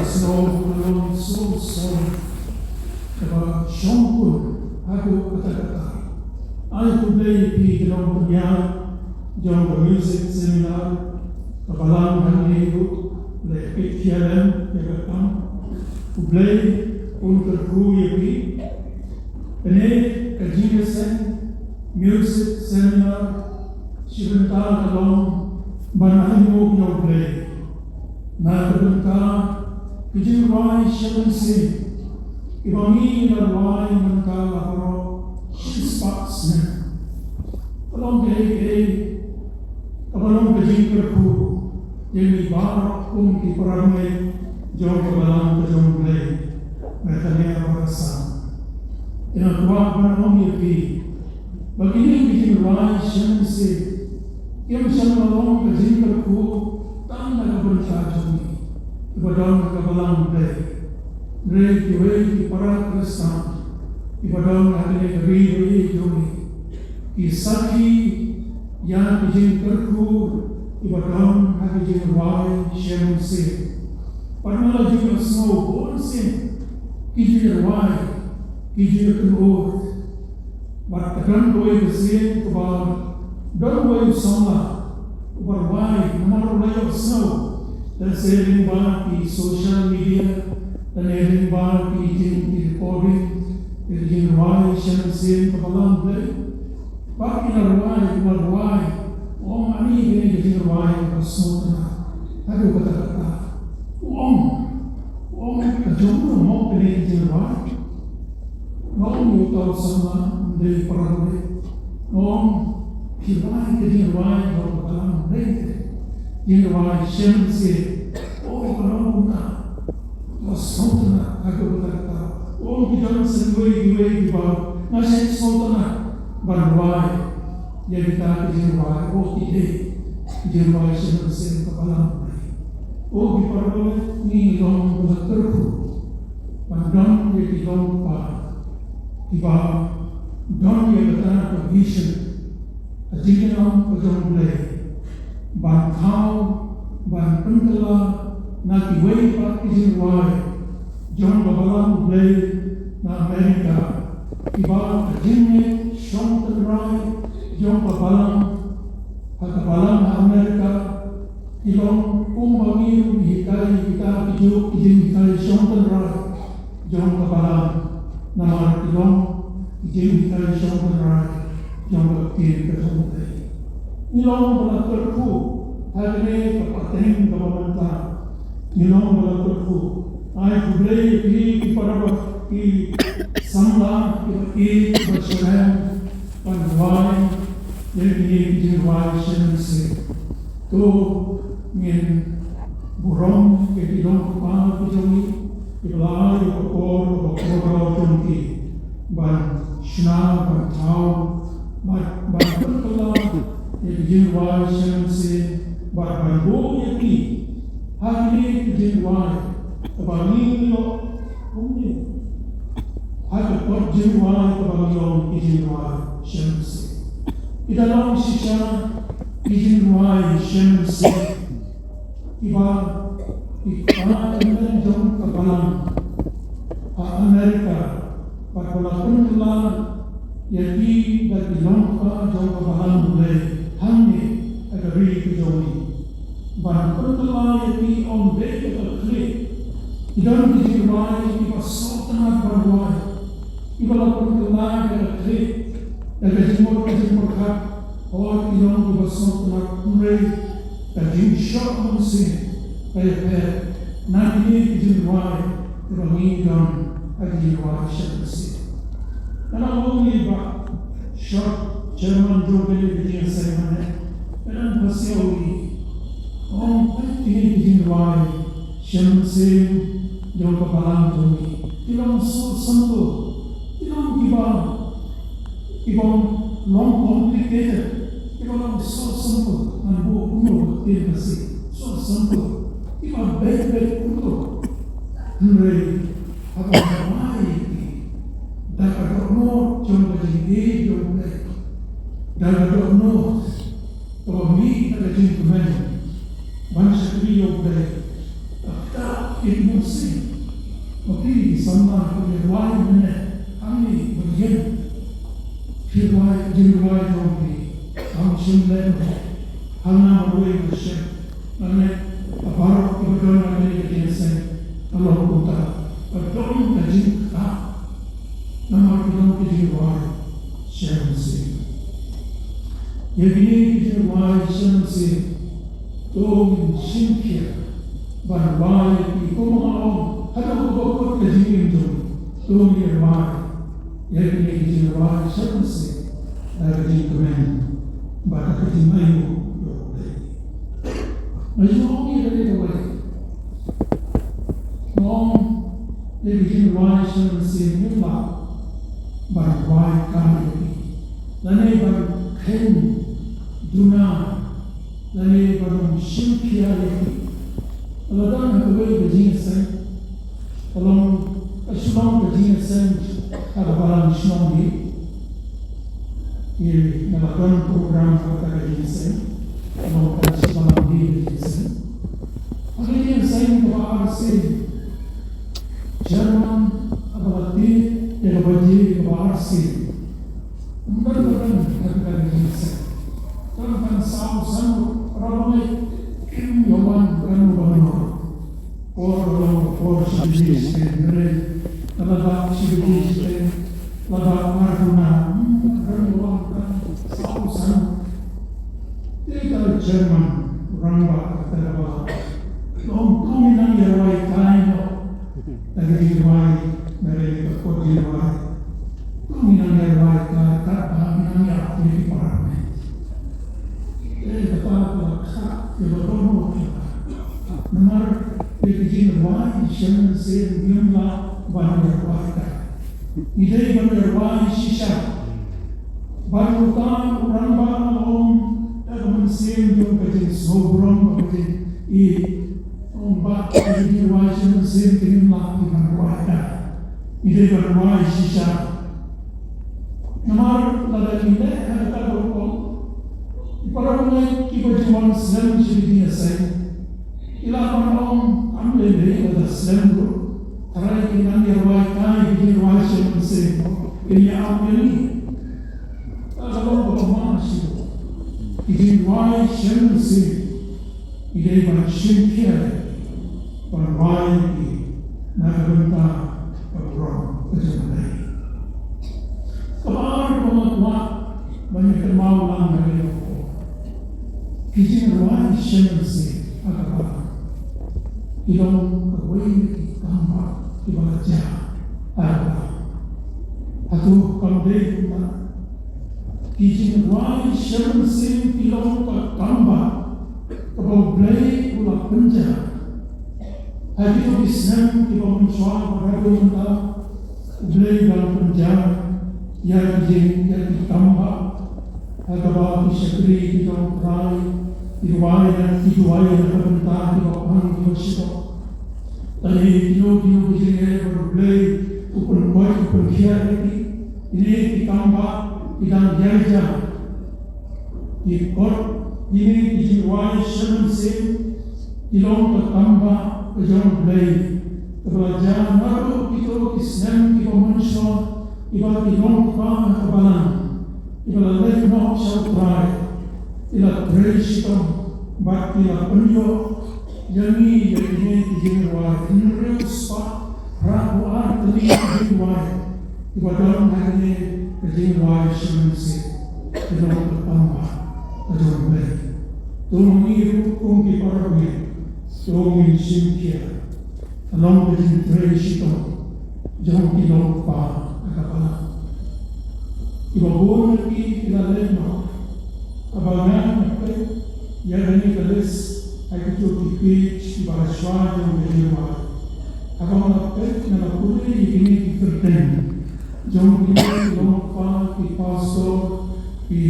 snow alone so sorry. Kaba shongkun aku kata-kata. I could play the long the music seminar, kabalang hanibu, le PTLM, yagatam, play unter kruyepi, ene kajinesen music seminar, shibental kalong banahimu yo play. Na terbenka kijinwai shabensi, ibangi narwai mankala haro, shispaksne. Kalong kabalong kajing kerpu, yang dibarak ki peramai, jauh kabalang kajong play, mereka ni awasam. Yang kuat panahong yapi, begini kajing rai shensi, yang shalom kajing kerpu, tanda kabercajuni, ibadang kabalang play, rei ki parak kristan, ibadang hadene kabiri juni. Isaki yang kijing kerku ibadang haki jing wai shem se. Parmala jing snow born se kijing wai kijing kenur. Barkakan doi besi kebar don wai soma kebar wai namar wai snow. Dan sering bar di social media dan sering bar di jing recording kijing wai shem se kebalang play. Baki narwai, om ani ini jadi narwai pasona. Aduh kata-kata, om kejodoh mau pilih jadi narwai. Om utau sama dari perangai, om pilih jadi narwai kalau dalam mereka. Jadi narwai shensi, kalau guna pasona. Aduh kata-kata, om kita sendiri di bawah, masih pasona. Barwai yang kita kejirwai, kejirwai shensi kapalang. Di parwai ni long berterku, pandang yang long pa, tiba dong yang bertanah vision, ajiran kejong play, bantau, bantengkala, nanti way pa kejirwai, jong kapalang play na Amerika, tiba ajinnya Shonten Rai, Jong Kapalang Amerika, Ilong Kumbangi, Hikari kita hidup izin Hikari Shonten Rai, Jong Kapalang, nama Ilong izin Hikari Shonten Rai, Jong Kapir Kesontai. Ilong berlaku, hari ini kepateng kepemerintah. Ilong berlaku, ay budaya di pada di samla di berselang. Panwai yang dijual shensi, tu min burung kedilong kepala kejungi, ibelai bakor jungki, ban shna ban tau, ban berkala yang dijual shensi, ban bo yaki, hari dijual, kebangi lo, hari dijual kebangi dijual. Shensi. Ida long shisha kijin wai shensi. Iba kemen jom kapalang Amerika pakulakan telah yaki dari longka jom kapalang mulai hangi agari kejomi. Bahkan telah yaki on dek keklik. Ida kijin wai iba sultan barwai. Iba lakon telah keklik. Dan kejimur kak, orang yang bersama nak mulai kejim syok mesin, kayak nanti kejim wai terangi dan kejim wai syok. Kalau orang ni bak syok Jerman juga kejim saya mana, dan pasal ini orang pasti kejim wai syok yang kebalan jumi, tidak sentuh, tidak kibah. Ibang long complicated, ibang so simple, and bo uno din kasi so simple. Ibang bed uno, Henry, habang may dapat mo jom kajingi jom lek, dapat mo kami kajing kumen, bangsa kami jom lek, tak ibu sama berwai mana kami berjaya firwai jirwai dongki kami sembilan hana berwai bersih mana aparat kebetulan kami kejenasan Allah kota berdoa kaji tak nama kita jirwai syamsi yaitu jirwai syamsi dong simkia berwai ikumalam هذا هو قوة الذين دون الوعي يبني الوعي شمسي لكن كمان بعد ما يقول مجموعي الذي هو نوم يبني الوعي شمسي مطلع بعد الوعي كامل لأنه بعد كن دونا لأنه بعد شمكيا لأنه هو الذين Tolong kesulong kejenasan kabalan Islam ini melakukan program kota kejenasan, tolong kesulong kejenasan. Akhirnya saya berharap Jerman abadi yang abadi berharap benar-benar kota kejenasan. Tolong sama-sama ramai kim yawan kan benar. Or subsist laba subsist laba maruna ranuan sausan tidak Jerman ramba terbawa longkong yang yawai kaino dari yawai mereka kodi yawai kong yang yawai kata yang yawai parliament dapat kah yawai nomor Bikin wai syamsi jumlah banyak warga. Idai banyak sisa. Baru tak orang bangun dalam mesin jom kerja sobrang kerja i ombak bikin wai syamsi jumlah banyak warga. Idai banyak sisa. Nomor lada kita ada berapa? Para mulai kita jual Islam jadi saya. Ilapan orang ambil dari Islam itu, karena kita dirwayatkan di riwayat Muslim. Ini ambil ini. Kalau berapa sih? Di riwayat Muslim, ini macam kia, berwayat di negara orang berjamaah. Kabar pemerintah banyak kemauan dari orang. Di riwayat Muslim agak ilong kawin tambah dibaca ada atau kamdei na kijin wai syamsin ilong tambah kabau blai ulah penja hadis Islam ibang mensual beragung ta blai dalam penja yang ditambah agak isyakri ilong rai Iwaya berbentang di bawah universitas. Tadi kilo begini berblay, upun kuat upun kiar ini ditambah bidang jaya. Di kot ini dijual semacam kilong bertambah kejauhan blay. Kebelajaran baru itu Islam kita manusia ibarat kilong kebalan, ibarat lekno syaurai. Ila tradition bakti la penyo yangi yang dijelaskan real spot rabu arti dijual dalam hari dijual semasa dalam bertambah dalam baik tolong hukum di parabel tolong simkia dalam tradition jangan dilupa agak ibu lagi ila lema Abangan apa yang ini kelas aku cuci page bahasa yang berjumpa. Abang apa nama putri ini tertentu. Jom kita lupa di pastor di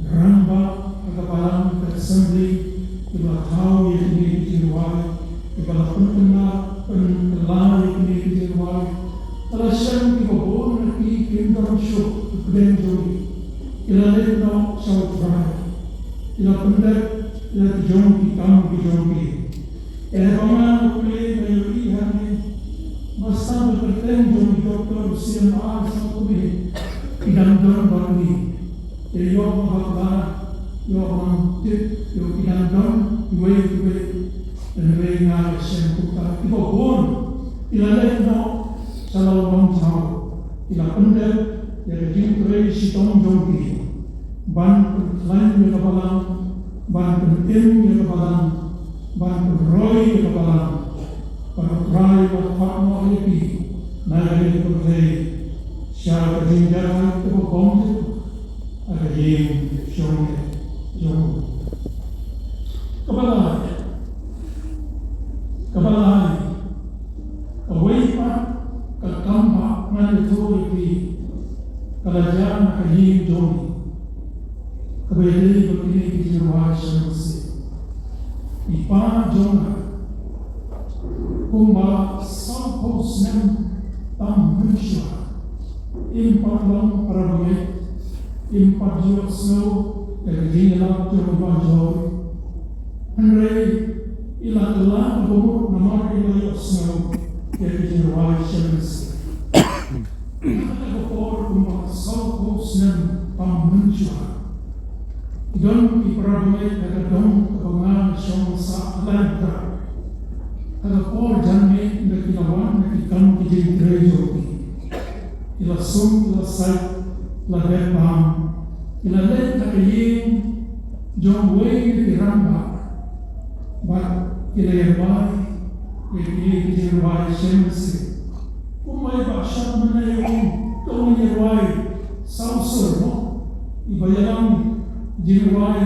ramba agabalan assembly di batau yang ini dijual di balapan penelai yang ini dijual. Terasa di bawah nanti kita show kemudian Ilalim no saudara, ila pendek, ila dijongki kamu dijongki. Bangan boleh melihat masa berkata sama tubi idam don bagi yo makla yo mangtip yo idam don we dan we nga sen putar ibo bon ilale no salau bang thau ila pendel ya jing tre si tong jong ki ban lain yo balang ban tem yo balang ban roy yo balang ban rai wa fatmo yepi nagari ko re sya jing jalan to bom ada jing shong jong Kepala Kawaipa Kakampa Manituri Kalajana Kahim Jomi Kabeli Bakini Jirwa Shamsi Ipa Jonga Kumba Sampos Nem Tam Munsha Impat Long Parabamit Impat Jok Snow Kajinala Jomba Joy Henry ila telah berumur nama ila Snow dari Jirwa Shamsi. Ada berkor kumpa salko snem pamunca. Don iprabme ada don kebangan Shamsa Atlanta. Ada kor janme ila kinawan nakikam kijin trejo. Ila sum ila sait ila bepam ila let kakayin John Wayne kiramba. But Kirayawai, Kirayawai Shamsi. Kumay Basha Manayong, Kawayawai, Sausur, Ibayalang, Jirwai,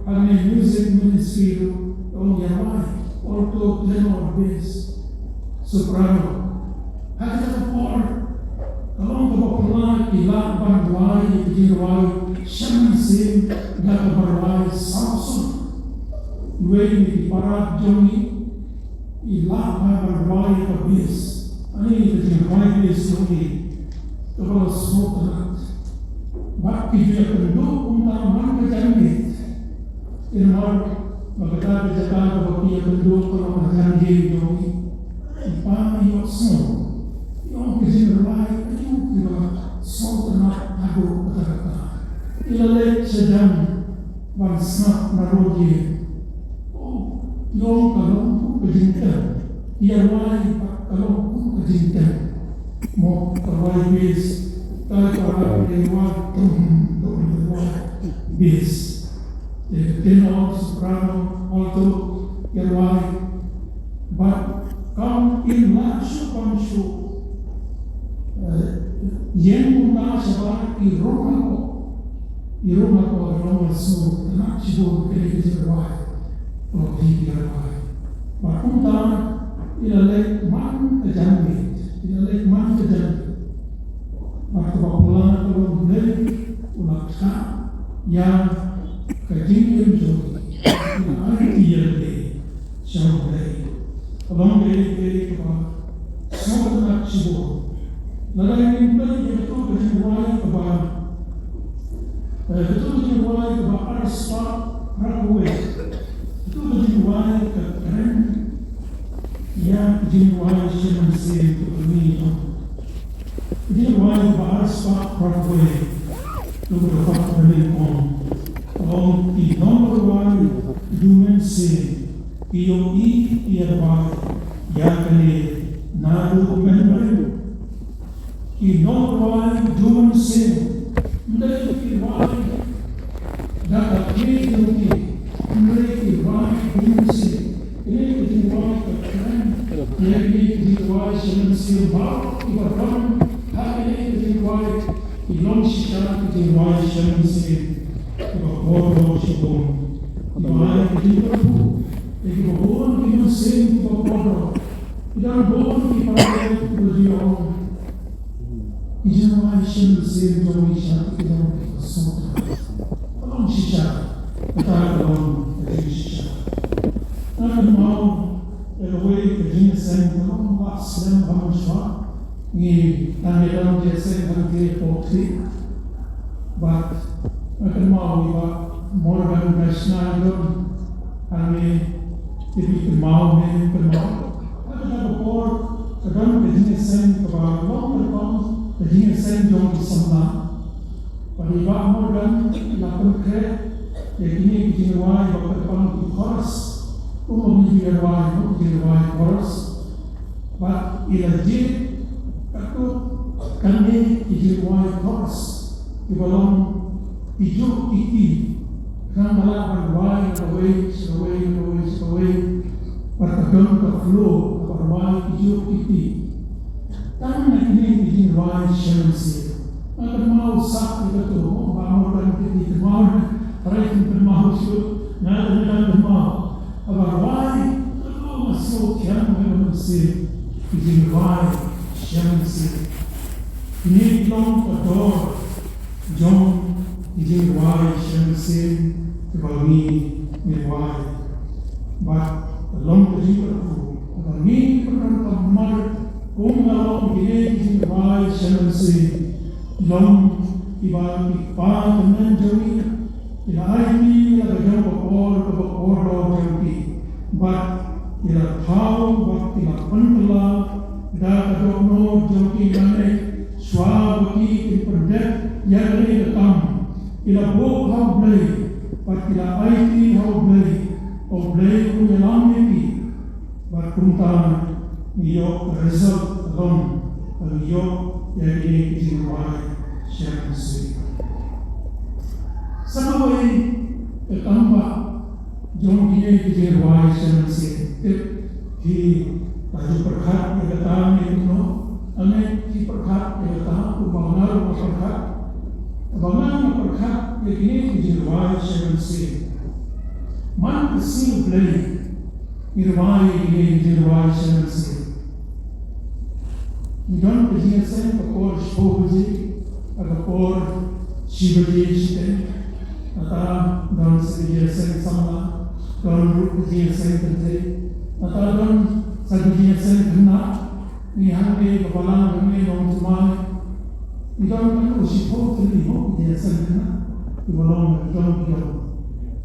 Hane Music Ministry, Kawayawai, Alto Tenor Bass, Soprano. Hada Por, Kalong Kapapulay, Ilang Bandwai, Jirwai, Shamsi, Gatabarwai, Sausur. When para Johnny, Ilaka Barwai Abyss, I need to invite this Johnny to go smoke that. But if you can do one jamit, in our Bagata Jaka, what you can do for a Janji Johnny, and find your snow. You don't get in the right, you can salt and not Abu Bataka. In a lake Shadam, one snap Narodi. Yung kalong kajintan, iyaway kalong kajintan, mo kaway bis, tayo para iyaway bis, tenor, soprano, alto, iyaway, but come in lansyo pansyo, yen muna siya iroma ko, aroma so, tanak siya iyaway. Makunta ilalek man kejamit, ilalek man kejamit. Makapapula kalau beli ulaksa yang kejimit jodi, ini dia beli, siapa beli? Abang beli kepada semua nak sibuk. Lalu ini beli itu kejiwai kepada Arspa Rakway. Itu kejiwaan keren yang kejiwaan Shamsi itu ini. Kejiwaan bahas Pak Prabowo itu berapa kali om di nomor one dimensi POE ialah yang kali naru member di nomor one dimensi menjadi kejiwaan dapat dihidupi. Mereka baik dimensi, ini kejiwaan keren, ini kejiwaan Shamsi baru ibarat hari ini kejiwaan ilmu secara kejiwaan Shamsi ibarat sebelum ibarat kejiwaan ibarat dimensi ibarat ibarat ibarat kejiwaan kejiwaan Shamsi ibarat ibarat semua ilmu secara Katakan Indonesia. Namun mau terwei kejenisnya kalau Muslim bangsa ni tangiran jasa bangsa putih, but akan mau iba Morgan National kami jadi mau ni ada berkor kadang kejenisnya kepada long term jadi sen jom disambang. Pada ibadah dan lakukan kerja, jadi ini wai waktu depan di chorus, umum di wai chorus. But ilajib aku kami di wai chorus di dalam hidup ini. Kan dalam wai away, pertemuan terflow wai hidup ini. Kami ini di wai shensi. Akan mau sak itu bangun dan kita mau raih bermau itu nak bermau. Agar wai kalau masuk yang mesti di wai shensi. Ini long ador jom di wai shensi kebagi di wai. But long kejibat agar ni pernah kamar kalau di wai shensi. Long iba dengan jauhi, ila aini ila jauh or jauhi, but ila tahu waktu ila pendela, dah kadang jauhi mana suami pendek yang ini datang, ila bok hau beli, but ila aini hau beli punya lami, but kumtan iyo result long, iyo yang ini dijual. Shensi. Sama boleh tambah jom dia dijual shensi. Di baju perkat yang datang itu, ane di perkat yang datang bangar perkat yang ini dijual shensi. Man kecil beli dijual shensi. Idan kejian pekor sepoji. Agakor Shivaji Shiten, Ata Don Sivijay Sen Samla, Don Rupajay Sen Kante, Ata Don Sagijay Sen Khanna, Nihangke Kapalang Gane Don Tumay, Idon Kan Ushipo Tuli Ho Kijay Sen Khanna, Ibalong Don Kijay,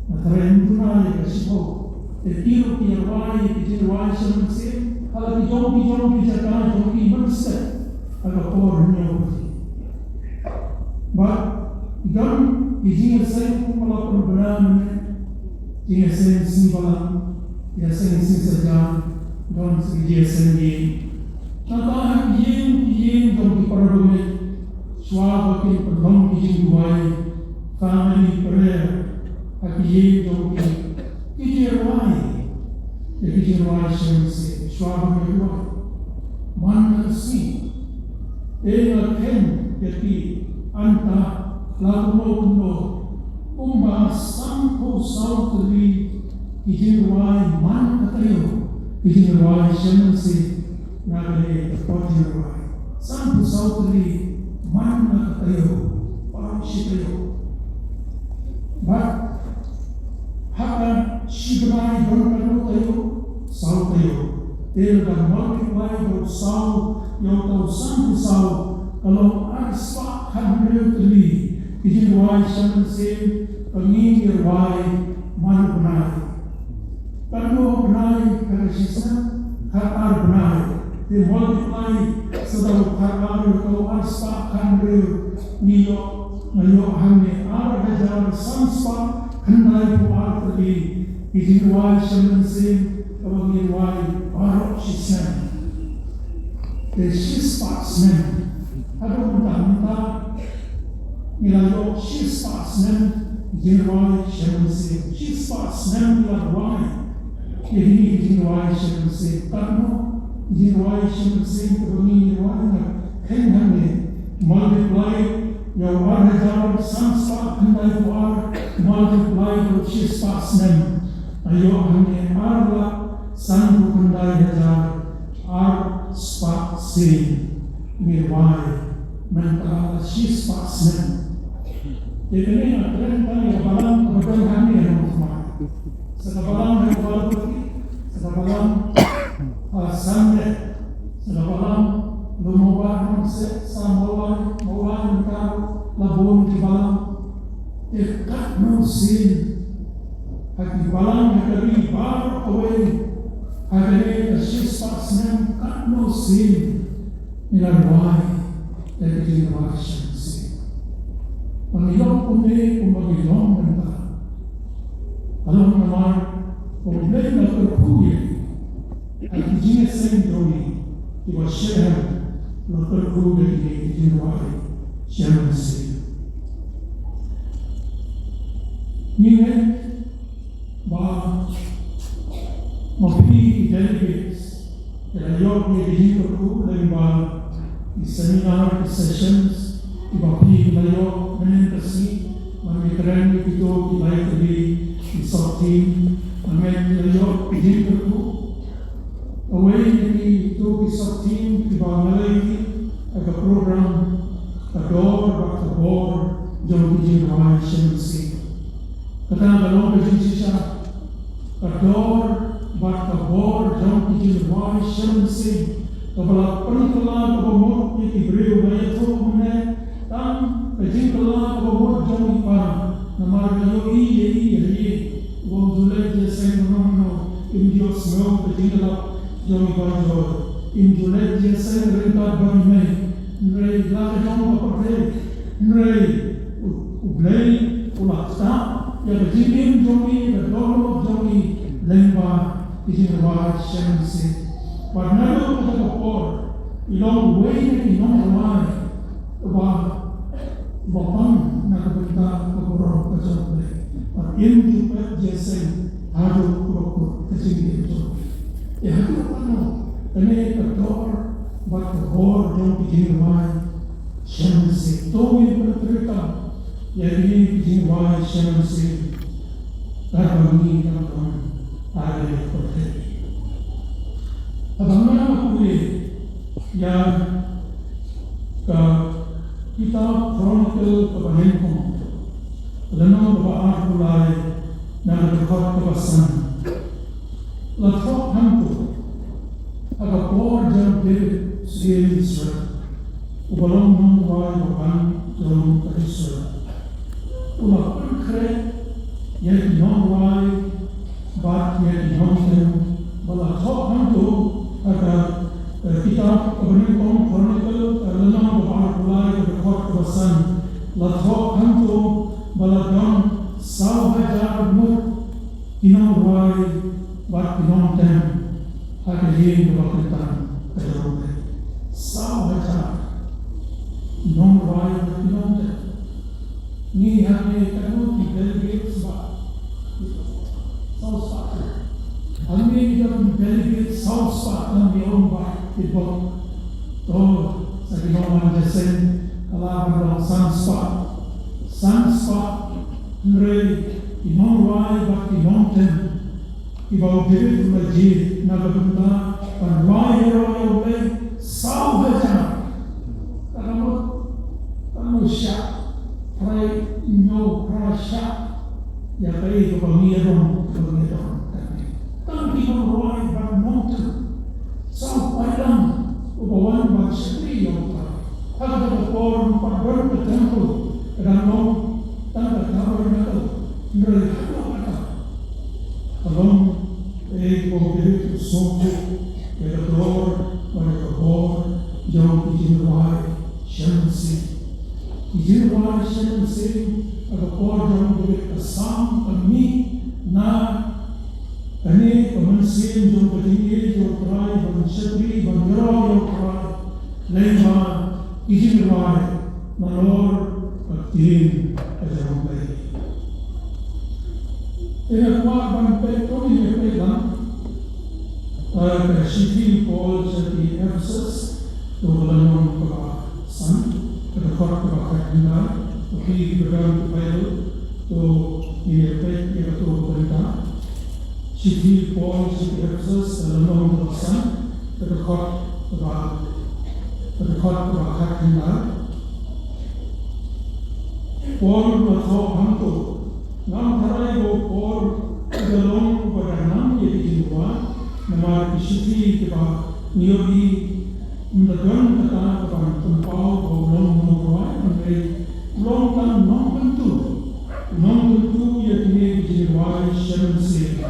Ataren Tunay Kashipo, Tiro Kiyawai Kijay Shensi, Ala Kijong Kijaka Jom Kimanse, Agakor Nyawaji. But idan izinga sen kumala perbenaan izinga sen simbalan ya sen sinsajan don izinga sen ye tata yen don di paradome swaba ke perdom izin duai family prayer hati yen don kijirwai sen se swaba ke duai mana si ela ken yati anta lakuno sampo sautri kijirwai man katayo kijirwai shensi nagale kijirwai sampo sautri man katayo parang shitayo but haka shibrai don tayo sautayo telga multiply do sau yo sampo sau kalau aspa hamilutli kijirwai shensi pengingirwai man benai Kalau benai kerasisa kakar benai di multiply sedang kakar atau aspa hamil niyo hamil ada jalan samspa kendai buat di kijirwai shensi pengingirwai barok sisen the shispa snen ada mentah nilayo shispa snen kijirwai shensi shispa snen nilayo ini kijirwai shensi karena kijirwai shensi kebunyi kijirwai kenhane multiply yang ada jalan samspa kendai buat multiply do shispa snen ayo hane arla sandu kendai jalan ar spa sin mirwai mental shispa snen jadi ini tren yang balang kebetulan kami yang rumah sebalang yang balang sebalang sampai sebalang lumubah samawai mental labun di balang dekat musim hati balang yang dari bar away hari shispa snen kat musim mirwai everything about Shansi. Panginoon kundi kung mag-ilong ganda. Alam naman, kung may nagkakuya, at hindi na sendromi, iba siya nagkakuya ni Jinuari Shansi. Ngayon, ba mapili delegates kaya yung may dihito ko lang seminar sessions ipapili kayo menentasi mamikren ito ibay tabi isang team amen kayo dihito ko away nini ito isang team ibangalay aga program kador bakabor jom dijinaway siyemsi katang dalawang kajinsi siya kador bakabor jom dijinaway siyemsi kapala penikalan kapamot ni Ibreu bayato mune tam penikalan kapamot jom ipa namar kayo iye wong dulay jesen nono imdios no penikalan jom ipa jom imdulay jesen rinta bani nrei laka jom kapare nrei ublay ulakta ya penjinim jomi bedolo jomi lemba dijinawai shensi Parnalo pada kapor, ilong way na inong bapang nakabenta kaporo kasabi. At hindi pa jesen hado kuroko kasi dito. Hado ano, kani kapor bat kapor jom dijinawai shensi. Tawin patrika, yari dijinawai shensi. Karbangi kapon ay kote. Abang aku yang kita chronicle kebahagiaan kamu, lalu berbaat mulai dan berkat kebasan. Lalu hantu agak keluar jam dari segala Israel, ubalang menguai bukan jauh dari Israel. Ulah berkeret yang menguai bat yang menguai bala hantu agar kita kebenaran chronicle dalam beberapa mulai berkuat kebasan lathok hantu balagang sahaja mut inang wai bat inang tem agar dia berkaitan dengan sahaja inang wai bat inang tem ni hanya kamu delegates sebab sahaja Kami dalam delegate South Park dan beyond Park itu, saya mahu menjelaskan kalau dalam Sunspark, mereka inongway bagi mountain, ibaw diri masjid nagpunta panway oleh sahaja, kamu siya, try no prasya, ya kaya itu pangirong. Tapi orang bermotor, sampai dalam ubawan berseri yang tak. Ada orang pada bertemu dalam tanda tawar itu mereka ada. Kalau mobil songkok, keluar mereka keluar jauh dijinwai shensi, ada orang jauh dari kesam kami na Kani pemansin jom petinggi jom perai pencetri bandera jom perai lema izin perai nalor aktif ajaran baik. Ia kuat bantai kami berpegang City Paul City Ephesus dalam kebasan terdapat kebahagiaan bagi beragam Bible tu ia baik ia tu berita. City Paul City Ephesus dalam kebasan terdapat kebahagiaan Paul berkata hantu nam tarai Paul dalam kebahagiaan ia dijual nama City keba niori mendagang kata kepada tempau belum menguai mengenai belum kan non tentu ia kini dijual shensi.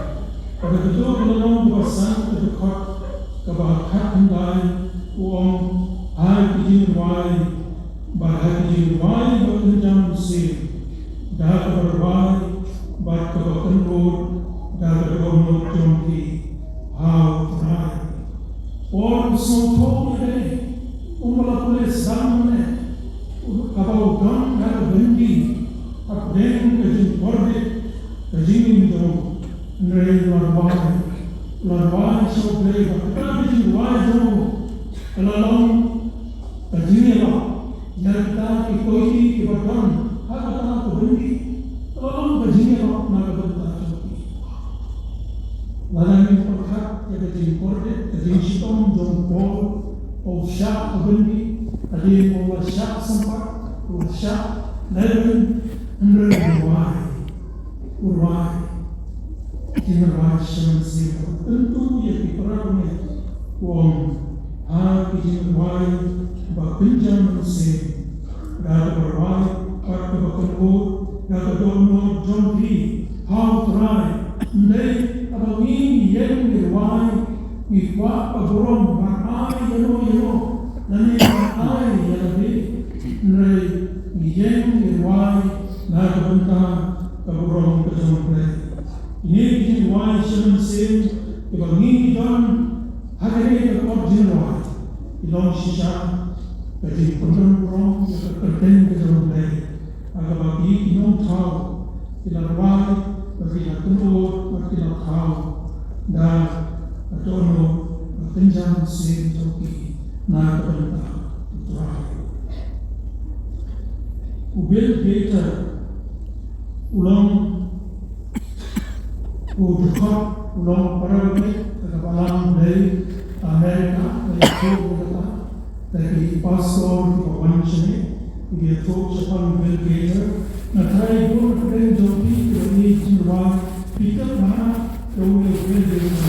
Pada ketua dalam kebasan terdekat kebahagiaan uang hari dijual Data berwai, bat kebakenur, data berumur jomki, hau terai. Orang semua ini, umur zaman kapau don ada bendi, abdeng kejin korde, kejin jom, nrei larwai so play, kita kejin larwai jom, kelalong kejin apa, nyata ikoi kibatan, apa tanah bendi, kelalong kejin apa naga benda jomki. Lalu perkat yang kejin korde, kejin sitom jom pol, au syak bendi. Tadi Allah syak sempat, Allah syak lalu hendak urwai, timurwai semasa tentu ia diperangnya, wong hal timurwai bakenjam manusia, dah berwai, kat kebakenur, dah dono jompi, hal terai, ndai abang ini yang berwai, mikwa pagorom barai yano. Nani ai yalabi nrei ngiyeng ngirwai na kabenta kaburong kajongple. Ini ngirwai semensin kebangi don hari kakor jinwai ilong sisa kaji pendorong kekerten kajongple. Agabagi inong tau ilarwai bagi nakunur bagi nakau dan atono kenjang sin joki. Na kabenta terakhir. Ubel kita ulang udukak ulang perawat kebalang dari Amerika dari Eropa dari paspor di Pawanjani dia tu sepan ubel kita. Na try pun dari joki dari Jawa kita mana jauh ubel kita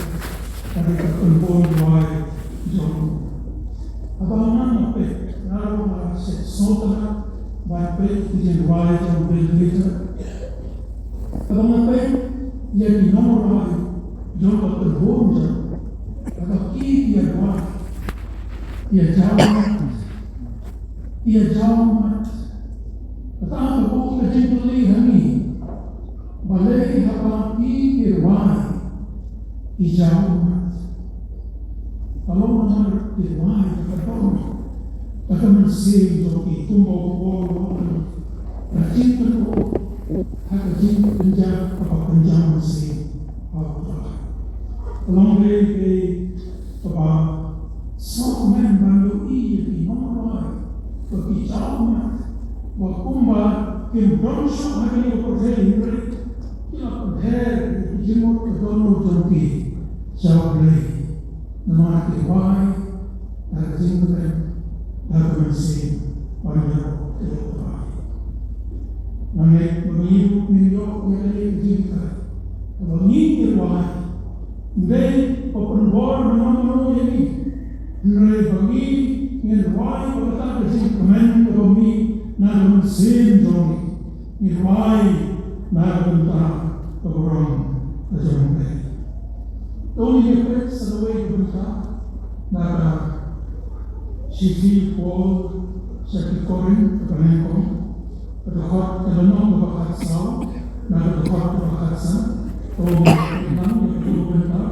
dari kelompok luar jauh. Abangan apa? Lalu masih soalnya baik dijual jauh berbeda. Abangan apa? Yang nomor lain jauh berbeda. Agak dia buat, dia jauh. Tetapi bukan kecil kami. Balai apa dia buat, dia jauh. Kalau mana diwai terkadang akan mensih joki tumbau bolu, rajin tu, rajin penjam apa penjam mensih apa. Kalau mereka apa semen baru ini nomor berbicara, wakumba kimbronsho hari operasi mereka, kita perher jemur kedono joki jauh lagi. Nama diwai, ada jingkran, ada mesin, banyak terlalu. Nama mengiru minyak yang jingkran, mengiru diwai. Ndai open board nama ini, ndai bagi diwai pada ada jingkran kami, nama mesin joni, diwai, nama bentang keborong kejongkai. Only a bit away from the Nada Shiti Paul Shakikorin, the Panakon, the hot and the non of a hot sound, Nada the hot of a hot sun, or none of the winter,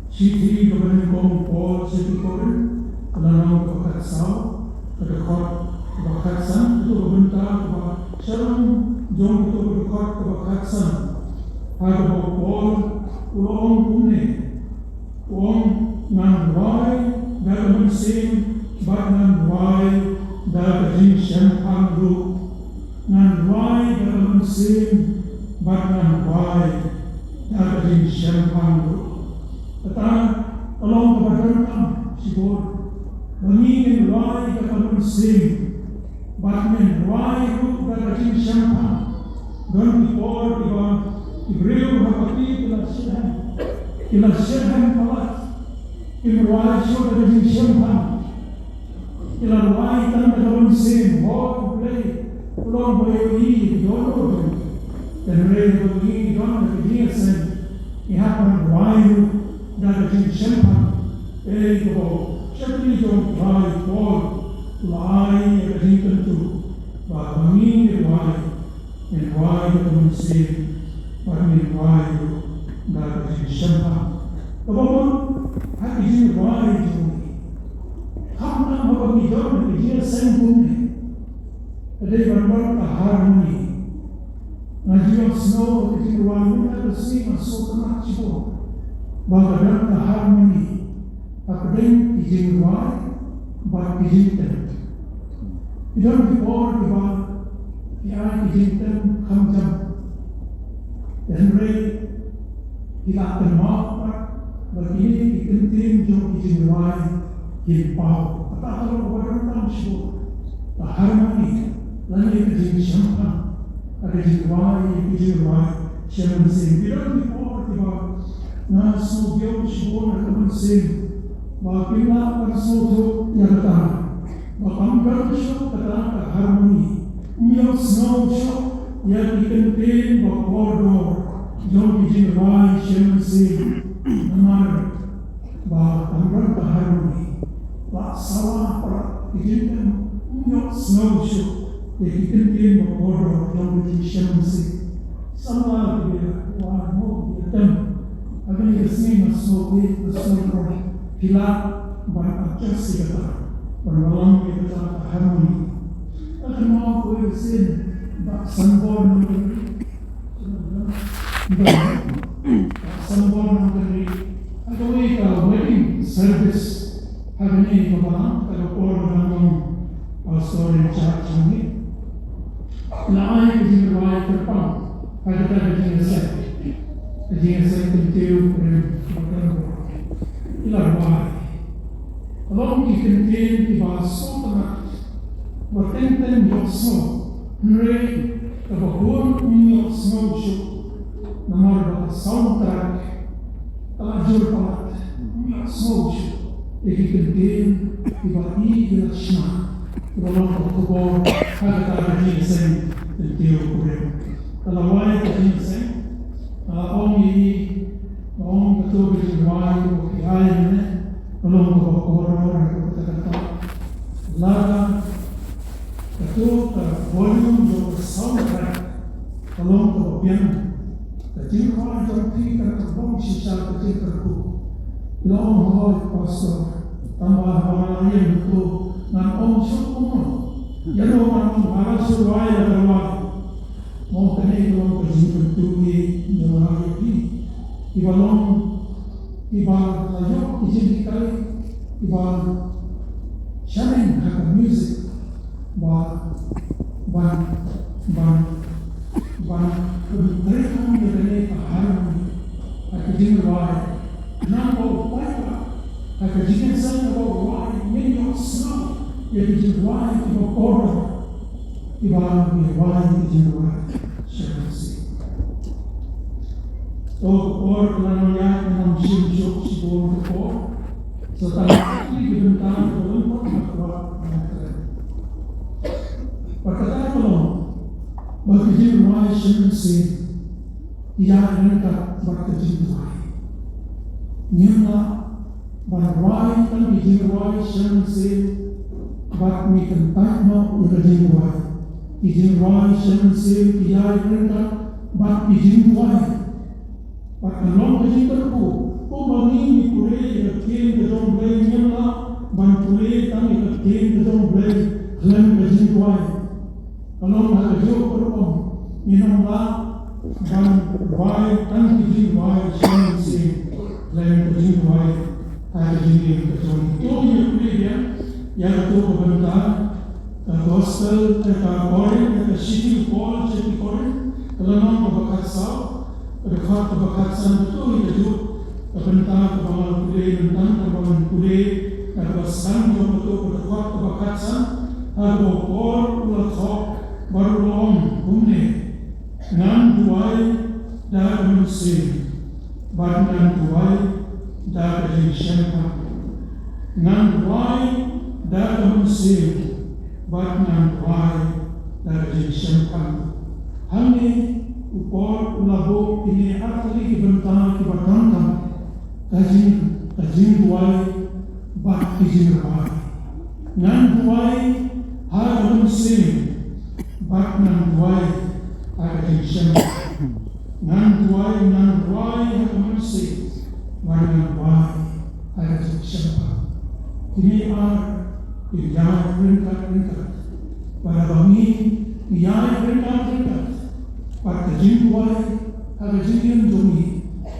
Shiti, the Panakon, Paul Shakikorin, the non of a hot sound, the hot of a hot sun, the winter, Sharon, John to the hot of a hot sun, Harbor Paul, Ulong Pune. Wong ngan wai dalam mesin bat ngan wai dalam jingsham pangru ngan wai dalam mesin bat ngan wai dalam jingsham pangru. Tetapi tolong kepada sibur mengingat wai dalam mesin bat ngan wai dalam jingsham pang dan dipor diberiu rapati kelasnya. Ila syarhan falat imruai syurga di syarhan ila ruai tan dalam mesin hot play pulang boleh di dono dan boleh di dono di sen ihan ruai dari syarhan itu seperti jom ruai pol ruai yang tentu bahwa ini ruai and why the woman say, but me why God is in Shempa. The woman, how is you why to me? How come about me don't be here same woman? They were not a harmony. And you snow that you are never seen so much more. But not the harmony. But then is in why, but is in them. You don't be bored about the architect come down. Then Ray, he got the mark, but he continued to is in why, in power. But I don't know what I'm sure. The harmony, then it is in Shempa. And it is why, Shem saying, we don't be bored about not so beautiful and saying, but we not so to Yagata. But I'm going to show that harmony. Meal snow show, yet we can pay but corridor. Don't be why, Shem saying, no matter. But I'm going to harmony. But Salah, it didn't meal snow show. If you can be in the order of the Shem, someone will be one more of them. I think the same as so big, the same for Pilat, but adjusted but along with the harmony. I don't know who is in, but someone I don't wait a wedding service, have a name of a order our story in church. Lain is riwayat terpang pada tahun yang tentu ilarwai. Along di kentin di bahasa tengah, bertenten yosno, nrei kebahun yosno syuk, nomor soundtrack, kalajur palat yosno syuk, di kentin di bati ilasna. Walau kubur ada ginseng tentu kurang. Kalau wai ginseng, orang betul berjual kiai ni, kalau orang kata laga betul volume jo soundtrack, kalau kemudian kecil orang jompi kata bom sisa kecil terku, long haul pastor tambah orang lain betul. Nan om syukur, jadi orang marah suruh ayah berwajib. Mau kena orang berjumpa tuhi dengan hari ini. Ibalong, ibal lajuk izin kali, ibal sharing hak music, ban mereka mengenai harmoni, hak izin wajib. Nampak apa? Hak izin saya wajib menyok senang. Yaitu jiwa itu berkorban, ibarat jiwa itu jiwa syarasi. Orang kelanian dalam siap-siap sebuah berkor, setelah itu dibentang berlumpat berkuat materi. Perkataan tolong bagi jiwa syarasi tidak hendak bagi jiwa. Nyata bahwa bagi jiwa syarasi Bat mi tempat mau izin wai shen se piyai renta bat izin wai bat kalong izin terku ko bani mi kure ya ken de dong blai nyela ban kure tang ya ken de dong blai klan izin wai kalong ha jo ko minam la ban wai tang izin wai shen se klan izin wai ha izin ke dong to mi kure ya yang itu pembentaan gospel, korin, city hall, kalau nak berbakat sah, berbakat betul itu pembentaan kebangan kuda, tentang kebangan kuda, berbasan betul berbakat sah, ada kor ulat hok baru om umne, nan duai dah musim, nan duai dah Shempa, nan duai dalam musim batnan wai dari Shempa. Hanya upor ulabo ini arti bentang kibatanta kajin wai bat kajin wai. Nan wai dalam musim batnan wai Hagajin Nan Ruai Hagamansi, Nan Ruai Hagajin Kini Iyai Ringkat, Barabangi, Iyai Ringkat, Hagajin Ruai Hagajin Jumi,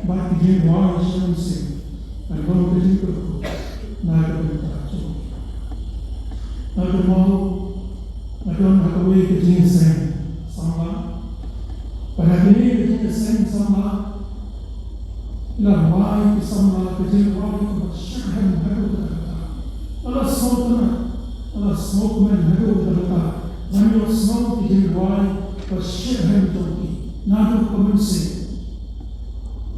Hagajin Ruai Hagamansi, and Hagajin Kurku, Nagarinkat Jumi. Nagamo, Nagon Hagaway Kajin Sen, Samba. Perhatian kita sen sama, lawai sama kerja lawai kebersihan baru terdapat. Allah smokeman baru terdapat. Namun smoke kerja lawai kebersihan joki, nado komensi.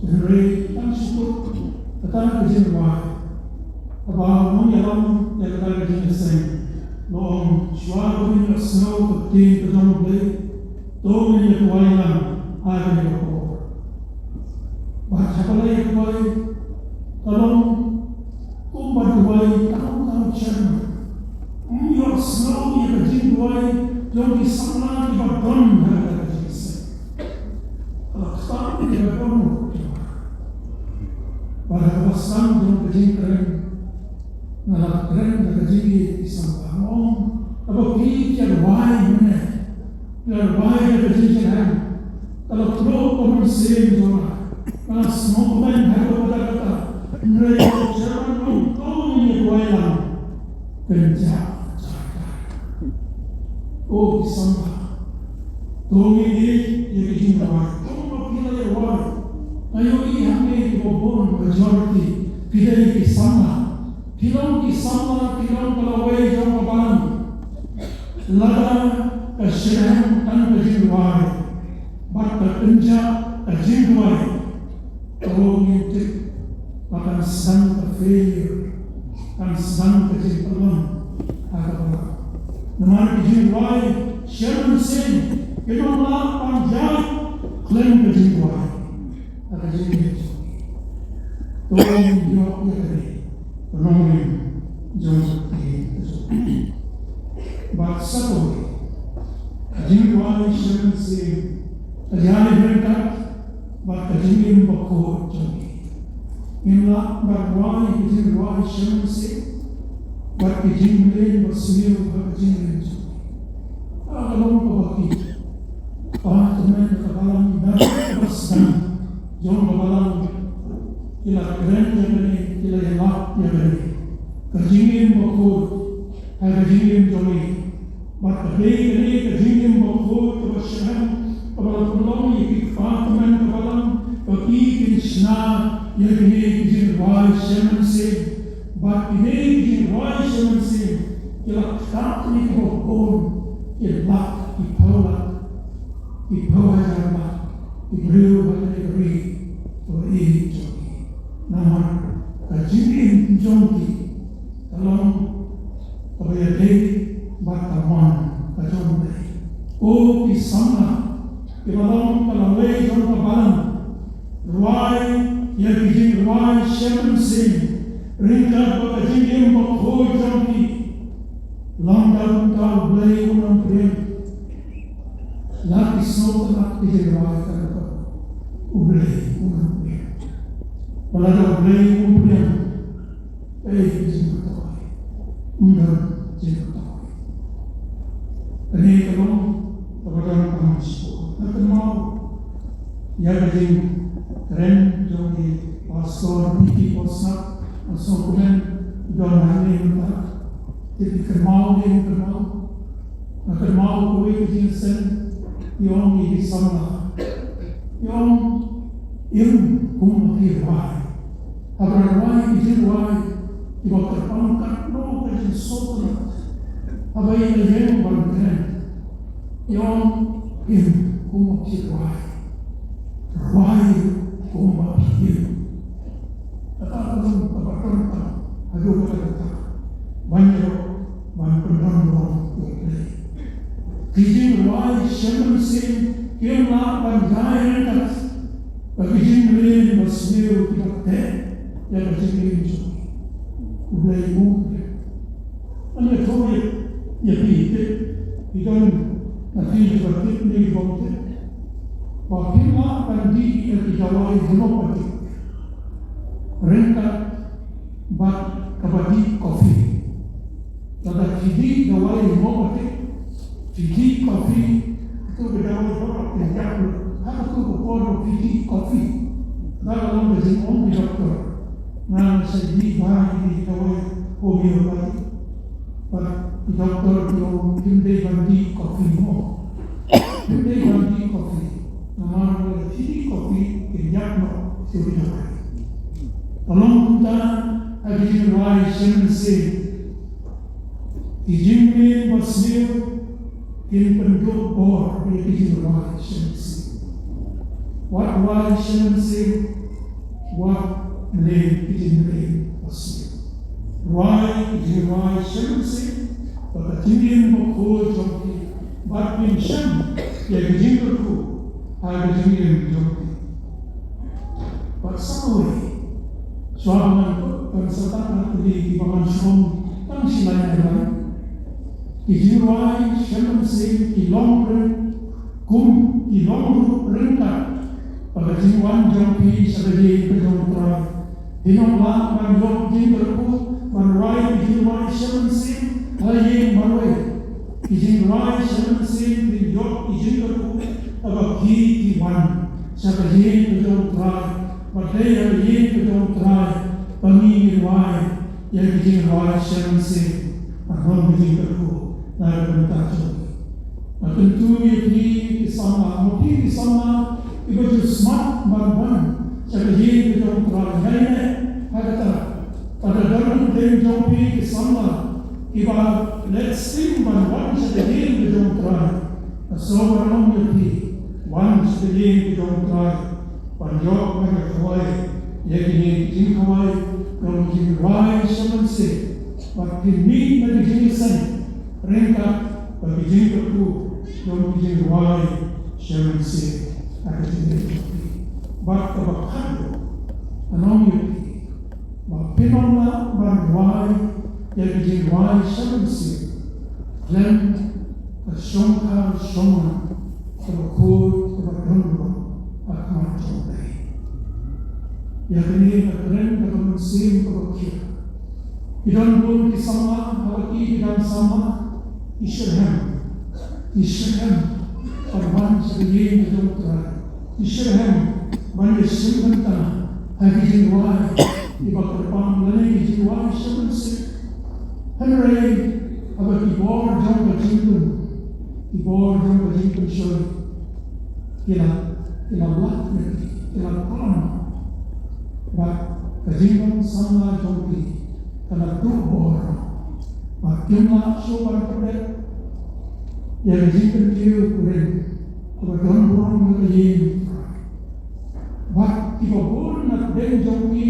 Hari tak syukur, kata kerja lawai. Abang menyalam yang kata kerja sen. Loh, suara ini snow ketin kedong beli. Dong yang kuailan ada di bawah. Baca pelai kuai, tolong kumbat kuai, tahu cara. Yang selalu yang kecil kuai, yang disana di bawah ada jenis. Kalau sekarang di bawah, pada kawasan yang kecil keren, ngalap keren yang kecil di samping. Apa kita kuai mana? Yang baik berjalan, kalau terus komersil zona, kalau semua pemain harus berkata, mereka jangan nonton ini buayan, kerja. Oh kisah, kami ini yang kita buat, kami kita buat, ayo ini kami bobon majority, kita ini kisah, kita kalau wajah kawan, lada. Kesyarahan tanpa jiwai, bata penja jiwai, kalau minta akan sedang failure, akan sedang kejadian, agak nama jiwai, siapa sen, kita nak panjang klaim jiwai, agak jadi tolong jawab ini, tolong jawab ini, bahasa boleh. Jiwai siapa sih? Terjadi mereka, bahkan jiwai bakor jadi. Inilah berwai jiwai siapa sih? Bahkan jiwai bersiul bahkan jiwai jadi. Kalau kau bagi, teman kebalan dan bersedang, jom kebalan, kila keren jadi, kila elak jadi. Kejiwai bakor, ada jiwai jadi. Bahkan ini kejadian bakul kebersihan kepada penolong yang kefahaman kepada bagi Krishna yang ini jiwai semansi, bahkan ini jiwai semansi, ialah tak ni bakul, ialah dipola jalan, diberiu pada negeri, beri joki. Namun kejadian joki kalau kepada Batawan kacau ni. Oh kisah, ibadah kalau lei jom kabalan, ruai yang dijin ruai siapa sih, ringkat berkajin yang berkoi jampi, langgar kau lei unang beri, lagi semua tak dijin ruai kata, ublei unang beri, walau ublei unang beri, dijin berkoi, unang dijin berkoi. Ini kalau kepada mahasiswa, kita mau yang jadi keren jadi pastor di pusat, asal kemudian jangan kita jadi kermau dia kermau kue kejisan yang di sana, yang kumpulan, apa ramai kejisan tiba terpangkat no kejisan. Apa yang terjadi bangkran, yang kumpulan ruai kumpulan, kata aduh kata banyak orang kijing ruai siapa sih yang nak banjai nak, kijing beli masih kita teh yang kijing itu, udah ibu, anda tahu ya. Ya kita nanti juga ni bonte Wakillah kandi ikawai monopati. Renta bat kabati kopi. Tada fidi gawai monopati. Fidi kopi itu bergawai borok yang jauh. Apa tu berkorok fidi kopi. Tada orang berjumpa di dokter. Nah sedih bahan di kawai homeopati. But the doctor will Hyundai Bandi coffee more. Hyundai Bandi coffee. Namanya tea coffee kenyakno suriawai. Along kita ada jiwai semese. Dijimne masneu in penduk bor di jiwai semese. What wai semese? What le dijimne masneu. Why jiwai semese? Pada jiwai mokho jomki. Bat bin sham ya jiwai ada jiwai jomki. But someway. Suaman persatan di bangan som tang silanya dalam dijiwai semese ilongren kum ilongru rengka pada jiwan jompi sebagai penonton hinonglah manjok jinggerku manwai dijiwai semese haye manwai dijiwai semese dijok jinggerku abaki diwan sebagai penonton Padahal ia kedua try pengirwai yang dijinwai semese akan dijinterku dalam bentuk. Tentu ia sama, mungkin sama ibu smart barang sebagai kedua try. Hanya ada pada dalam tempoh sama iba let's think barang sebagai kedua try. So barang itu one sebagai kedua try. Panjok mereka kawai, yakni jin kawai, kalau jin kawai semese, waktu ni mereka jin sen, rengka bagi jin berku, kalau jin kawai semese, ada jin berku. Bak kebakan, anong yuti, bak pinongla kawai, yakni jin kawai semese, dan kesyongkar syongan, terkut kebakan. Akan mencobai. Yang ini keren dalam musim berkir. Idan pun kisama, hati idan sama, Israel, perban sebagai kedokteran. Israel, banyak sebentar, hari jiwa, ibarat terpang lagi jiwa sebentar. Henry, abad ibor jam berjumpa syurga. Ila Allah ila Quran ba kajingan sama jompi kana tuh ba kena sobar pada ya kajingan dia kuren kebetulan orang mengaji ba ibabun nak den jompi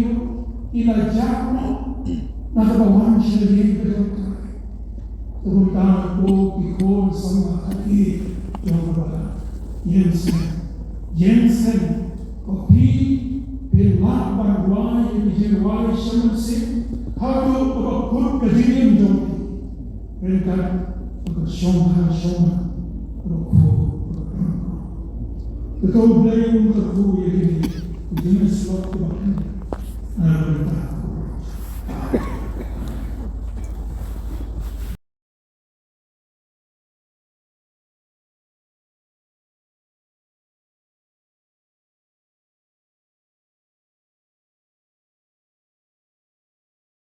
ila jauh nak bawan sendiri kedokter terutama ikon sama hati yang berbeda Jensen, kopi, pelak barwai, jiwai semese, haru berkut kejadian jompi. Mereka bersyonghan, berkut. Betul beliau berkut ini, jenis waktu bahkan.